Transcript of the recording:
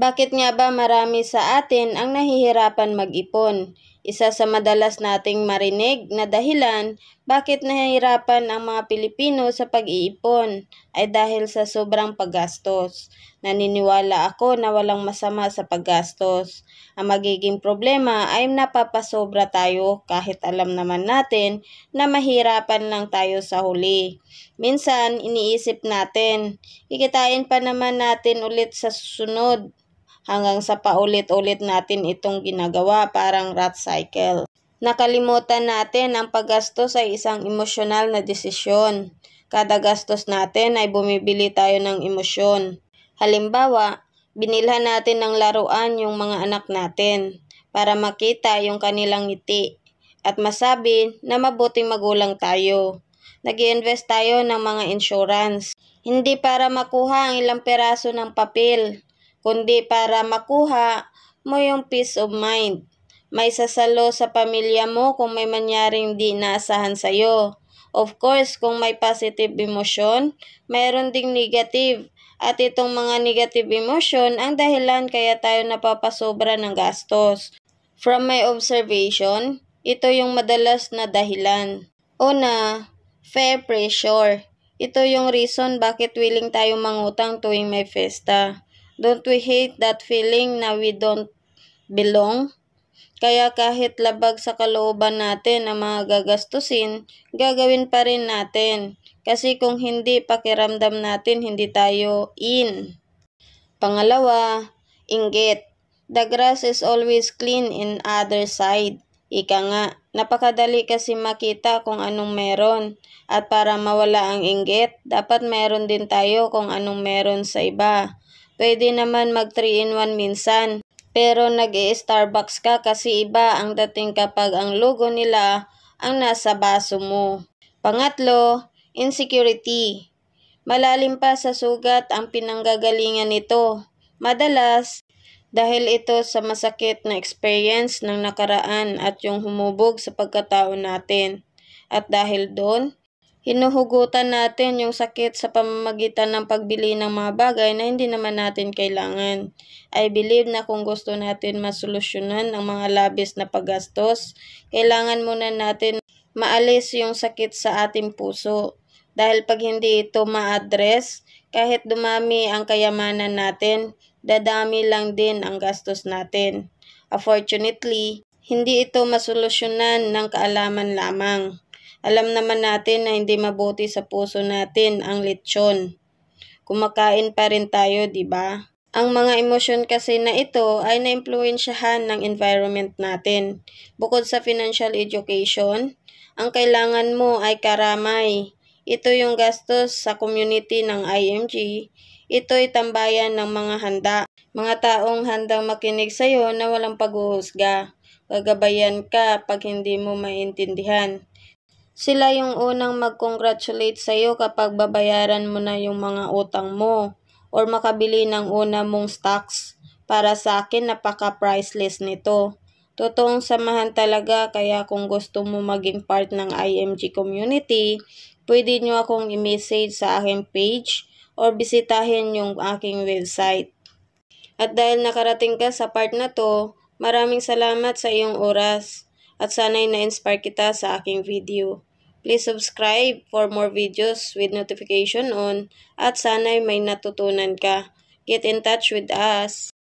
Bakit nga ba marami sa atin ang nahihirapan mag-ipon? Isa sa madalas nating marinig na dahilan bakit nahihirapan ang mga Pilipino sa pag-iipon ay dahil sa sobrang paggastos. Naniniwala ako na walang masama sa paggastos. Ang magiging problema ay napapasobra tayo kahit alam naman natin na mahirapan lang tayo sa huli. Minsan iniisip natin, kikitain pa naman natin ulit sa susunod. Hanggang sa paulit-ulit natin itong ginagawa parang rat cycle. Nakalimutan natin ang paggastos ay isang emosyonal na desisyon. Kada gastos natin ay bumibili tayo ng emosyon. Halimbawa, binilhan natin ng laruan yung mga anak natin para makita yung kanilang ngiti at masabi na mabuting magulang tayo. Nag-i-invest tayo ng mga insurance, hindi para makuha ang ilang peraso ng papel, kundi para makuha mo yung peace of mind. May sasalo sa pamilya mo kung may mangyaring di inaasahan sa'yo. Of course, kung may positive emotion, mayroon ding negative. At itong mga negative emotion ang dahilan kaya tayo napapasobra ng gastos. From my observation, ito yung madalas na dahilan. Una, peer pressure. Ito yung reason bakit willing tayo mangutang tuwing may festa. Don't we hate that feeling na we don't belong? Kaya kahit labag sa kalooban natin ang mga gagastusin, gagawin pa rin natin. Kasi kung hindi, pakiramdam natin hindi tayo in. Pangalawa, inggit. The grass is always clean in other side. Ika nga, napakadali kasi makita kung anong meron. At para mawala ang inggit, dapat meron din tayo kung anong meron sa iba. Pwede naman mag 3-in-1 minsan, pero nag-i-Starbucks ka kasi iba ang dating kapag ang logo nila ang nasa baso mo. Pangatlo, insecurity. Malalim pa sa sugat ang pinanggagalingan nito. Madalas, dahil ito sa masakit na experience ng nakaraan at yung humubog sa pagkatao natin. At dahil doon, hinuhugutan natin yung sakit sa pamamagitan ng pagbili ng mga bagay na hindi naman natin kailangan. I believe na kung gusto natin masolusyonan ang mga labis na paggastos, kailangan muna natin maalis yung sakit sa ating puso. Dahil pag hindi ito ma-address, kahit dumami ang kayamanan natin, dadami lang din ang gastos natin. Unfortunately, hindi ito masolusyonan ng kaalaman lamang. Alam naman natin na hindi mabuti sa puso natin ang lechon. Kumakain pa rin tayo, di ba? Ang mga emosyon kasi na ito ay naimpluwensyahan ng environment natin. Bukod sa financial education, ang kailangan mo ay karamay. Ito yung gastos sa community ng IMG. Ito'y tambayan ng mga handa. Mga taong handang makinig sa'yo na walang paghuhusga. Gagabayan ka pag hindi mo maintindihan. Sila yung unang mag-congratulate sa'yo kapag babayaran mo na yung mga utang mo or makabili ng una mong stocks. Para sa akin, napaka-priceless nito. Totoong samahan talaga, kaya kung gusto mo maging part ng IMG community, pwede nyo akong i-message sa aking page or bisitahin yung aking website. At dahil nakarating ka sa part na to, maraming salamat sa iyong oras at sana'y na-inspire kita sa aking video. Please subscribe for more videos with notification on at sana'y may natutunan ka. Get in touch with us.